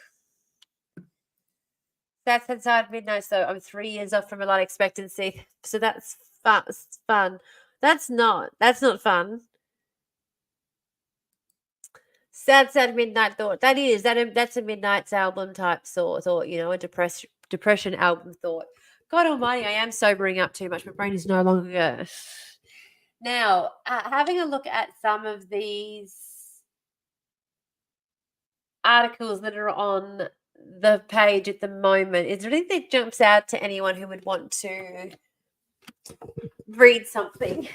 [SPEAKER 1] That's inside midnight, so I'm 3 years off from a life expectancy. So that's fun. That's not fun. Sad midnight thought. That's a Midnight's album type thought, a depression album thought. God almighty, I am sobering up too much. My brain is no longer. Now, having a look at some of these articles that are on the page at the moment, is there anything that jumps out to anyone who would want to read something?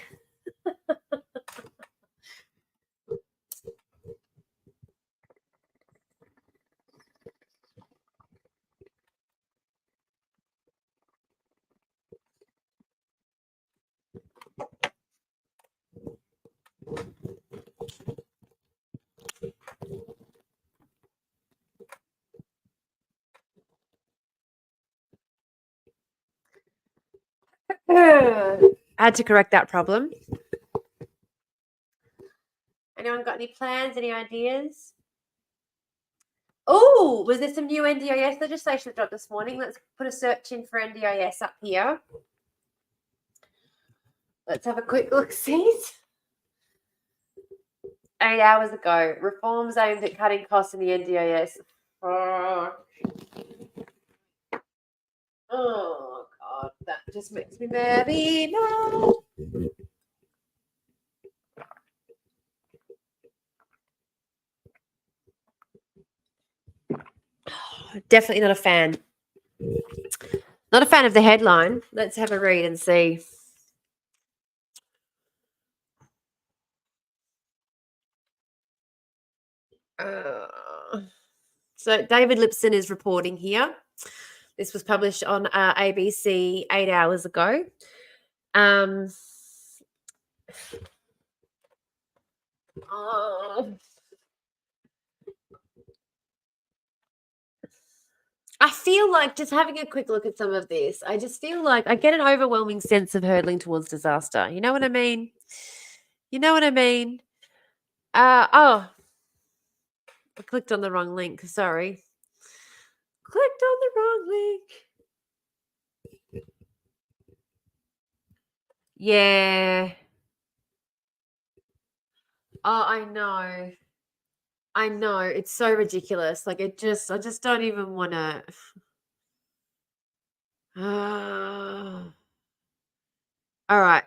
[SPEAKER 1] I had to correct that problem. Anyone got any plans, any ideas? Oh, was there some new NDIS legislation that dropped this morning? Let's put a search in for NDIS up here. Let's have a quick look, see. 8 hours ago, reforms aimed at cutting costs in the NDIS. Oh, God, that just makes me very mad. Definitely not a fan. Not a fan of the headline. Let's have a read and see. So David Lipson is reporting here. This was published on ABC 8 hours ago. I feel like, just having a quick look at some of this, I just feel like I get an overwhelming sense of hurtling towards disaster. You know what I mean? I clicked on the wrong link. Sorry. Clicked on the wrong link. Yeah. Oh, I know. I know. It's so ridiculous. Like, I just don't even want to. All right.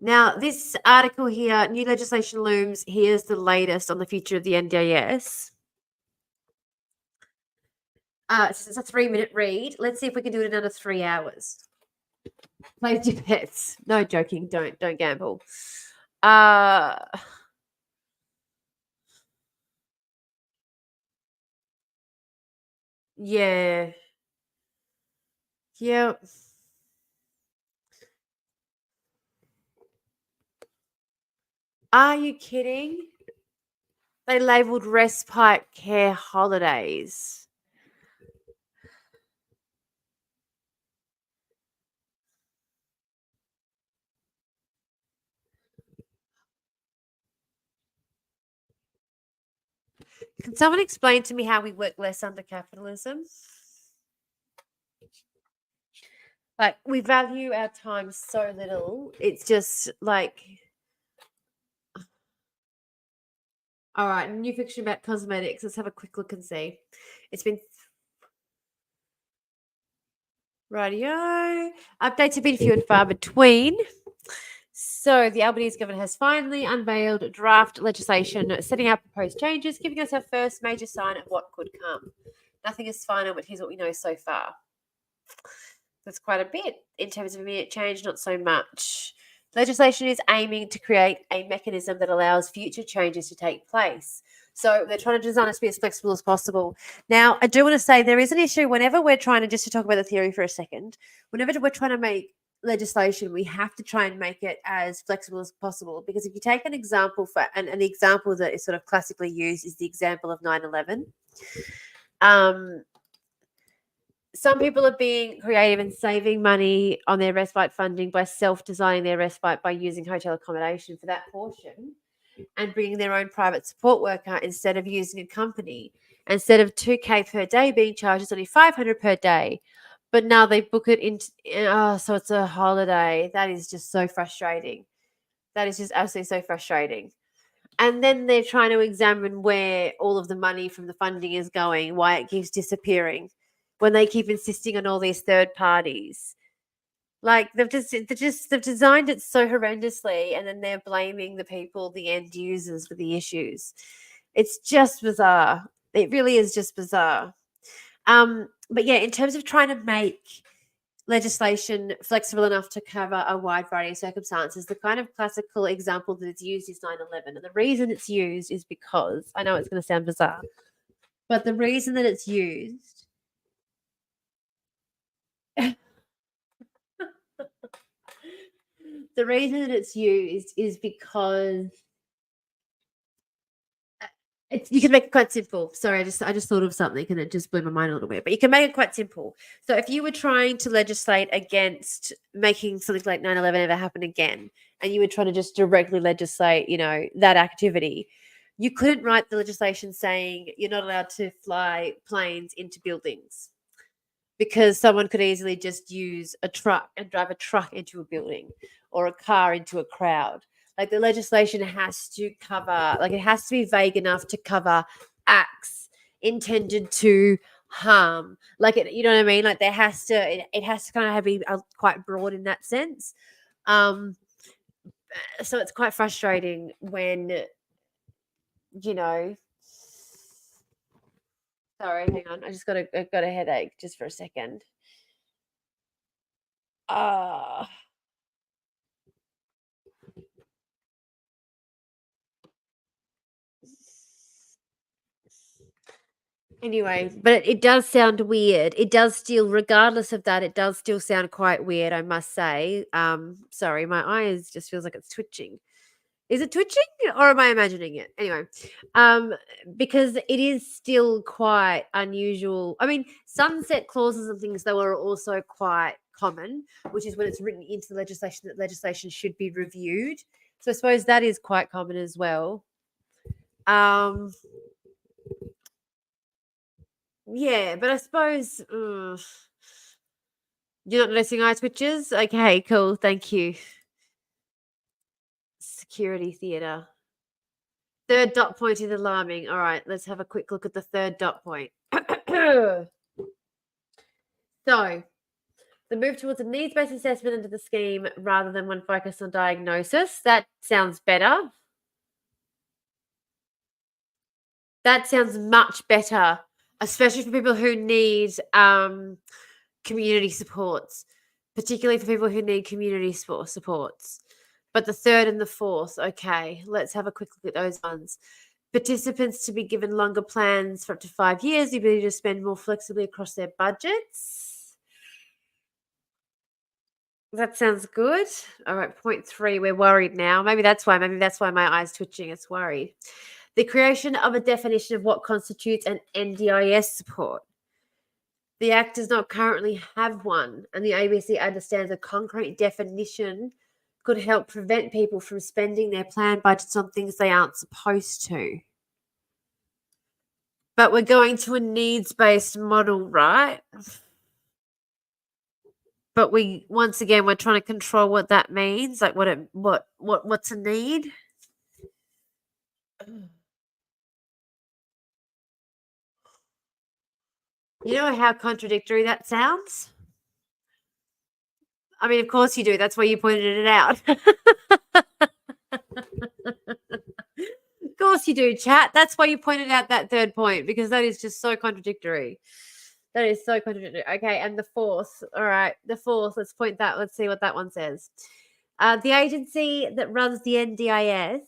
[SPEAKER 1] Now, this article here, new legislation looms. Here's the latest on the future of the NDIS. It's a 3-minute read. Let's see if we can do it in under 3 hours. Place your bets. No joking. Don't gamble. Uh, yeah. Yeah. Are you kidding? They labeled respite care holidays. Can someone explain to me how we work less under capitalism? Like, we value our time so little. It's just like, all right, new fiction about cosmetics. Let's have a quick look and see. It's been radio. Updates have been few and far between. So the Albanese government has finally unveiled draft legislation setting out proposed changes, giving us our first major sign of what could come. Nothing is final, but here's what we know so far. That's quite a bit. In terms of immediate change, not so much. Legislation is aiming to create a mechanism that allows future changes to take place. So they're trying to design us to be as flexible as possible. Now, I do want to say there is an issue whenever we're trying to, just to talk about the theory for a second, whenever we're trying to make legislation, we have to try and make it as flexible as possible. Because if you take an example and the example that is sort of classically used is the example of 9/11. Some people are being creative and saving money on their respite funding by self-designing their respite by using hotel accommodation for that portion and bringing their own private support worker instead of using a company. Instead of 2K per day being charged, it's only 500 per day. But now they book it into, so it's a holiday. That is just so frustrating. That is just absolutely so frustrating. And then they're trying to examine where all of the money from the funding is going, why it keeps disappearing, when they keep insisting on all these third parties. Like they've designed it so horrendously, and then they're blaming the people, the end users, for the issues. It's just bizarre. It really is just bizarre. But yeah, in terms of trying to make legislation flexible enough to cover a wide variety of circumstances, the kind of classical example that it's used is 9/11. And the reason it's used is because, I know it's going to sound bizarre, but the reason that it's used the reason that it's used is because you can make it quite simple. Sorry, I just thought of something and it just blew my mind a little bit. But you can make it quite simple. So if you were trying to legislate against making something like 9/11 ever happen again, and you were trying to just directly legislate, that activity, you couldn't write the legislation saying you're not allowed to fly planes into buildings, because someone could easily just use a truck and drive a truck into a building or a car into a crowd. Like, the legislation has to cover, like, it has to be vague enough to cover acts intended to harm. Like, you know what I mean? Like, it has to kind of be quite broad in that sense. Um, so it's quite frustrating when, you know, sorry, hang on. I got a headache just for a second. Ah. Anyway, but it does sound weird. It does still, regardless of that, it does still sound quite weird, I must say. Sorry, my eyes just feels like it's twitching. Is it twitching or am I imagining it? Anyway, um, because it is still quite unusual. I mean, sunset clauses and things though are also quite common, which is when it's written into the legislation that legislation should be reviewed. So I suppose that is quite common as well. Um, Yeah, but I suppose you're not noticing eye twitches? Okay, cool. Thank you. Security theatre. Third dot point is alarming. All right, let's have a quick look at the third dot point. So, The move towards a needs-based assessment into the scheme rather than one focused on diagnosis. That sounds better. That sounds much better, especially for people who need community supports, particularly for people who need community supports. But the third and the fourth, okay, let's have a quick look at those ones. Participants to be given longer plans for up to 5 years, the ability to spend more flexibly across their budgets. That sounds good. All right, point 3, we're worried now. Maybe that's why my eyes twitching. It's worried. The creation of a definition of what constitutes an NDIS support. The Act does not currently have one, and the ABC understands a concrete definition could help prevent people from spending their planned budgets on things they aren't supposed to. But we're going to a needs-based model, right? But once again we're trying to control what that means, like what's a need. You know how contradictory that sounds? I mean, of course you do. That's why you pointed it out. Of course you do, chat. That's why you pointed out that third point, because that is just so contradictory. That is so contradictory. Okay, and the fourth. All right, the fourth. Let's point that. Let's see what that one says. The agency that runs the NDIS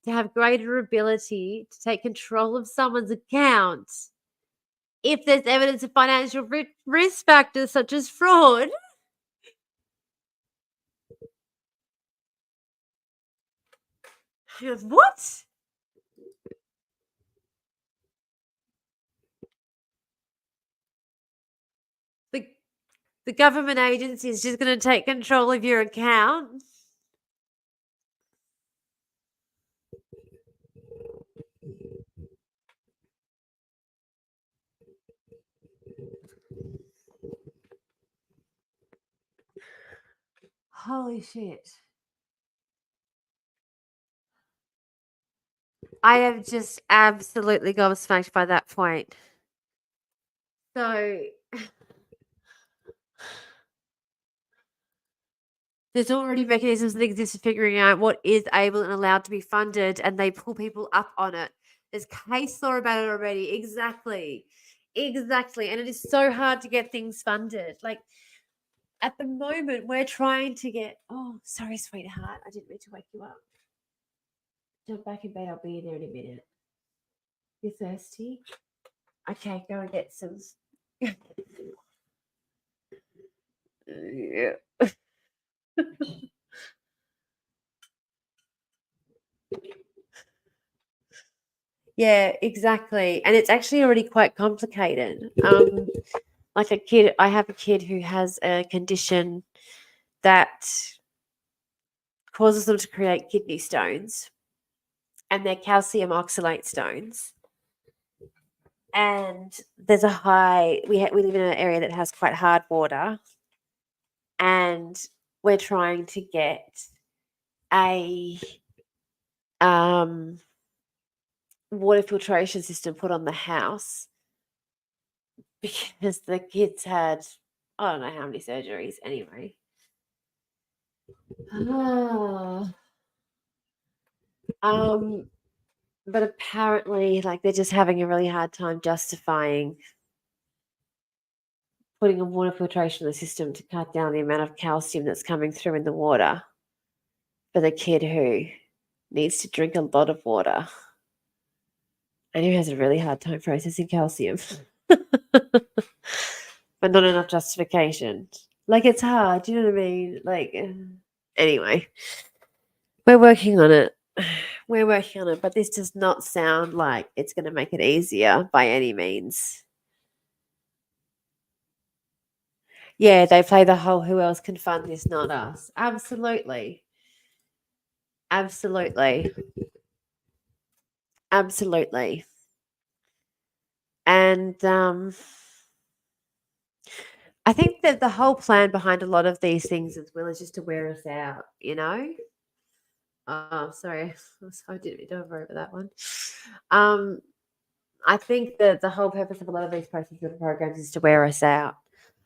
[SPEAKER 1] to have greater ability to take control of someone's account if there's evidence of financial risk factors such as fraud. What? The government agency is just going to take control of your account? Holy shit. I am just absolutely gobsmacked by that point. So there's already mechanisms that exist for figuring out what is able and allowed to be funded, and they pull people up on it. There's case law about it already. Exactly. And it is so hard to get things funded. Like, at the moment, we're trying to get... Oh, sorry, sweetheart. I didn't mean to wake you up. Jump back in bed. I'll be in there in a minute. You're thirsty? Okay, go and get some. Yeah. Yeah, exactly. And it's actually already quite complicated. Like I have a kid who has a condition that causes them to create kidney stones, and they're calcium oxalate stones. And there's we live in an area that has quite hard water, and we're trying to get a water filtration system put on the house because the kids had, I don't know how many surgeries anyway. But apparently, like, they're just having a really hard time justifying putting a water filtration in the system to cut down the amount of calcium that's coming through in the water for the kid who needs to drink a lot of water and who has a really hard time processing calcium. But not enough justification. Like, it's hard, do you know what I mean? Like, anyway, we're working on it. But this does not sound like it's going to make it easier by any means. Yeah, they play the whole who else can fund this, not us. Absolutely. And I think that the whole plan behind a lot of these things as well is just to wear us out, you know? Oh, sorry. I didn't over that one. I think that the whole purpose of a lot of these processes and programs is to wear us out.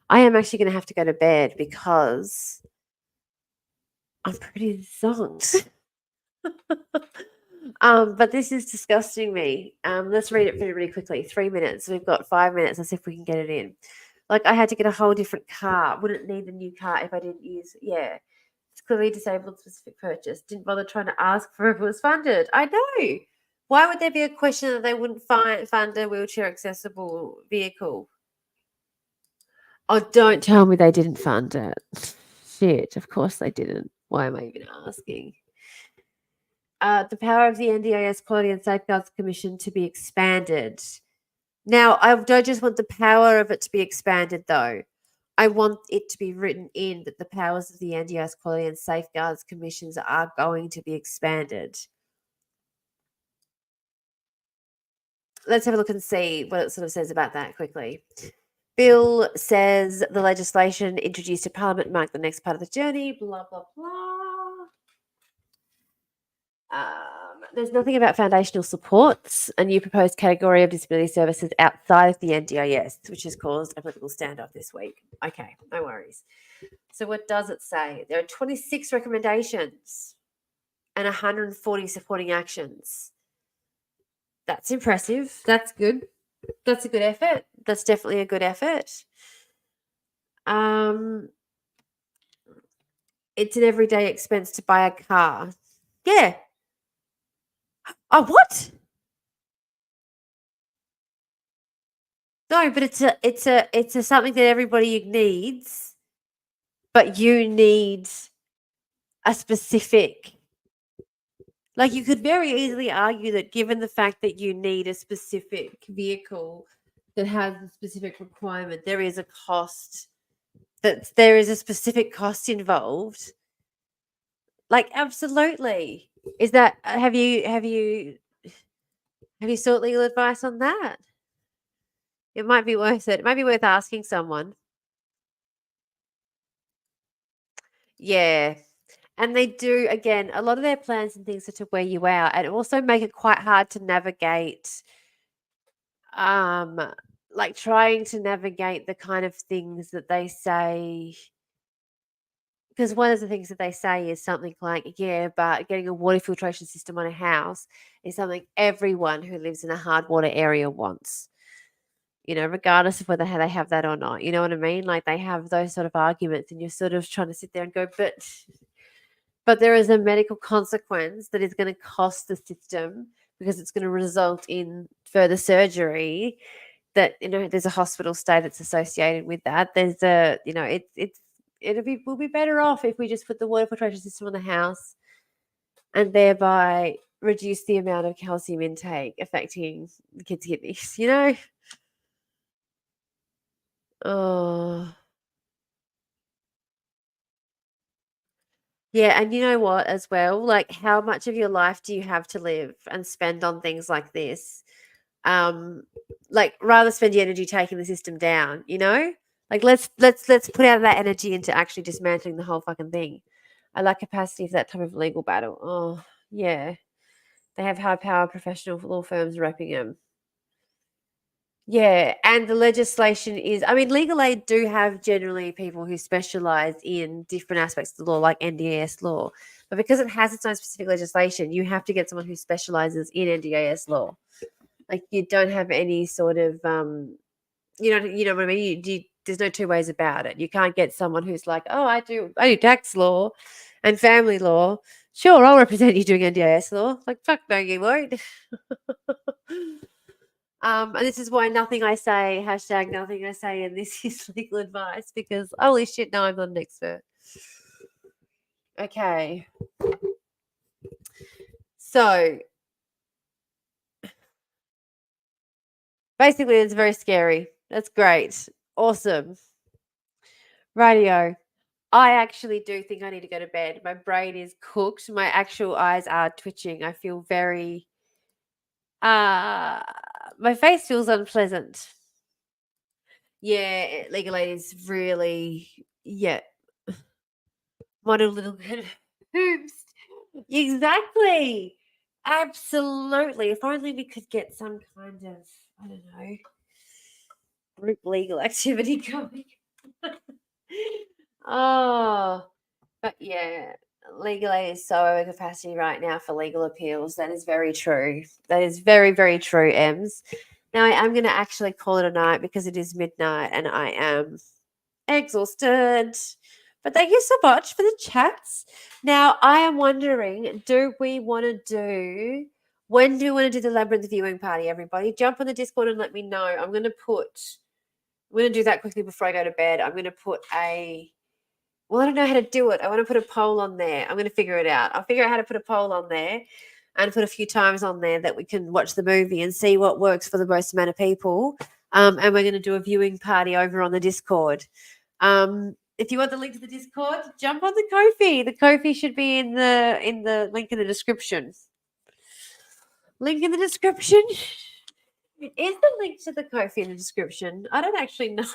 [SPEAKER 1] I am actually going to have to go to bed because I'm pretty zonked. But this is disgusting me. Let's read it really quickly. 3 minutes. We've got 5 minutes. Let's see if we can get it in. Like I had to get a whole different car. Wouldn't need a new car if I didn't use. Yeah, it's clearly disabled specific purchase. Didn't bother trying to ask for if it was funded. I know. Why would there be a question that they wouldn't fund a wheelchair accessible vehicle? Oh, don't tell me they didn't fund it. Shit, of course they didn't. Why am I even asking? The power of the NDIS Quality and Safeguards Commission to be expanded. Now, I don't just want the power of it to be expanded, though. I want it to be written in that the powers of the NDIS Quality and Safeguards Commissions are going to be expanded. Let's have a look and see what it sort of says about that quickly. Bill says the legislation introduced to Parliament marked the next part of the journey, blah, blah, blah. There's nothing about foundational supports, a new proposed category of disability services outside of the NDIS, which has caused a political standoff this week. Okay, no worries. So what does it say? There are 26 recommendations and 140 supporting actions. That's impressive. That's good. That's a good effort. That's definitely a good effort. It's an everyday expense to buy a car. Yeah. Oh, what? No, but it's a something that everybody needs, but you need a specific. Like you could very easily argue that given the fact that you need a specific vehicle that has a specific requirement, there is a cost. That there is a specific cost involved. Like absolutely. Is that have you sought legal advice on that? It might be worth it. It might be worth asking someone. Yeah. And they do, again, a lot of their plans and things are to wear you out and also make it quite hard to navigate, um, like trying to navigate the kind of things that they say. Because one of the things that they say is something like, yeah, but getting a water filtration system on a house is something everyone who lives in a hard water area wants. Regardless of whether they have that or not. You know what I mean? Like they have those sort of arguments, and you're sort of trying to sit there and go, but there is a medical consequence that is going to cost the system because it's going to result in further surgery. That there's a hospital stay that's associated with that. There's a we'll be better off if we just put the water filtration system on the house and thereby reduce the amount of calcium intake affecting the kids' kidneys. Oh, yeah, and you know what as well? Like, how much of your life do you have to live and spend on things like this? Um, like, rather spend your energy taking the system down, Like, let's put out that energy into actually dismantling the whole fucking thing. I lack capacity for that type of legal battle. Oh, yeah. They have high power professional law firms repping them. Yeah, and the legislation is, I mean, legal aid do have generally people who specialize in different aspects of the law, like NDAS law. But because it has its own specific legislation, you have to get someone who specializes in NDAS law. Like you don't have any sort of, you know what I mean. There's no two ways about it. You can't get someone who's like, oh, I do tax law and family law. Sure, I'll represent you doing NDAS law. Like, fuck no, you won't. And this is why nothing I say, hashtag nothing I say, and this is legal advice because holy shit, no, I'm not an expert. Okay. So basically, it's very scary. That's great. Awesome. Radio. I actually do think I need to go to bed. My brain is cooked. My actual eyes are twitching. I feel very, uh, my face feels unpleasant. Yeah, legal aid is really, yeah, model little bit hoops. Exactly. Absolutely. If only we could get some kind of, I don't know, group legal activity going. Oh, but yeah, legal aid is so over capacity right now for legal appeals. That is very true. That is very, very true, Ems. Now I am going to actually call it a night because it is midnight and I am exhausted. But thank you so much for the chats. Now I am wondering, when do we want to do the labyrinth viewing party, everybody? Jump on the Discord and let me know. I'm going to do that quickly before I go to bed. I'm going to put I don't know how to do it. I want to put a poll on there. I'm going to figure it out. I'll figure out how to put a poll on there and put a few times on there that we can watch the movie and see what works for the most amount of people. And we're going to do a viewing party over on the Discord. If you want the link to the Discord, jump on the Ko-fi. The Ko-fi should be in the link in the description. Link in the description. Is the link to the Ko-fi in the description? I don't actually know.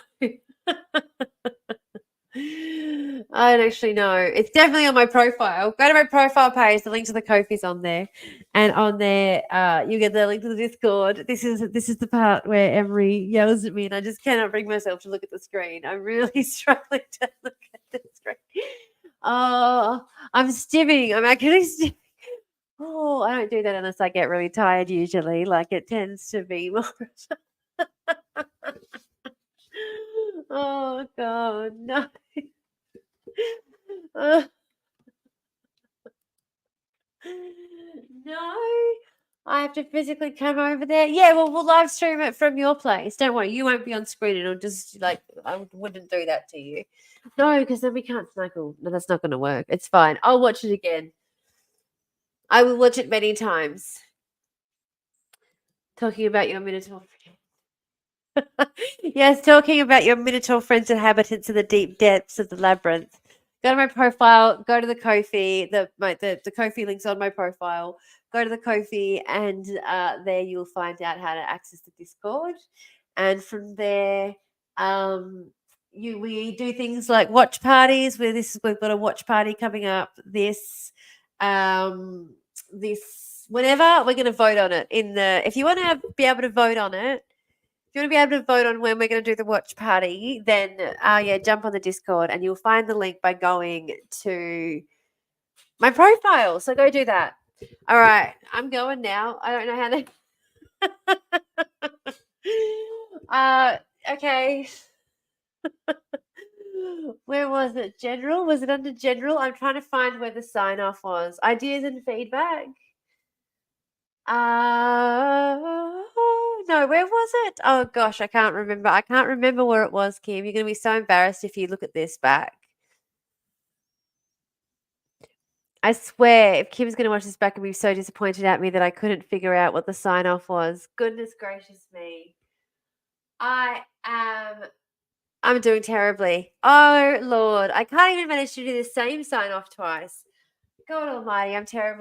[SPEAKER 1] I don't actually know. It's definitely on my profile. Go to my profile page. The link to the Ko-fi's on there, and on there, you get the link to the Discord. This is the part where Emery yells at me, and I just cannot bring myself to look at the screen. I'm really struggling to look at the screen. Oh, I'm stimming. I'm actually stimming. Oh, I don't do that unless I get really tired. Usually, like it tends to be more. Oh God, no. Uh, no, I have to physically come over there. Yeah, well, we'll live stream it from your place. Don't worry, you won't be on screen. It'll just I wouldn't do that to you. No, because then we can't snuggle. No, that's not going to work. It's fine. I'll watch it again. I will watch it many times. Talking about your Minotaur. Yes, talking about your Minotaur friends inhabitants in the deep depths of the labyrinth. Go to my profile, go to the Ko-fi. The Ko-fi link's on my profile. Go to the Ko-fi, and there you'll find out how to access the Discord. And from there, we do things like watch parties. We've got a watch party coming up. This whenever we're going to vote on it if you want to be able to vote on it. If you want to be able to vote on when we're going to do the watch party, then jump on the Discord and you'll find the link by going to my profile. So go do that. All right, I'm going now. I don't know how to. Okay. Where was it? General? Was it under general? I'm trying to find where the sign off was. Ideas and feedback. No, where was it? Oh gosh, I can't remember. I can't remember where it was, Kim. You're going to be so embarrassed if you look at this back. I swear, if Kim's going to watch this back and be so disappointed at me that I couldn't figure out what the sign off was. Goodness gracious me. I'm doing terribly. Oh Lord, I can't even manage to do the same sign off twice. God almighty, I'm terrible.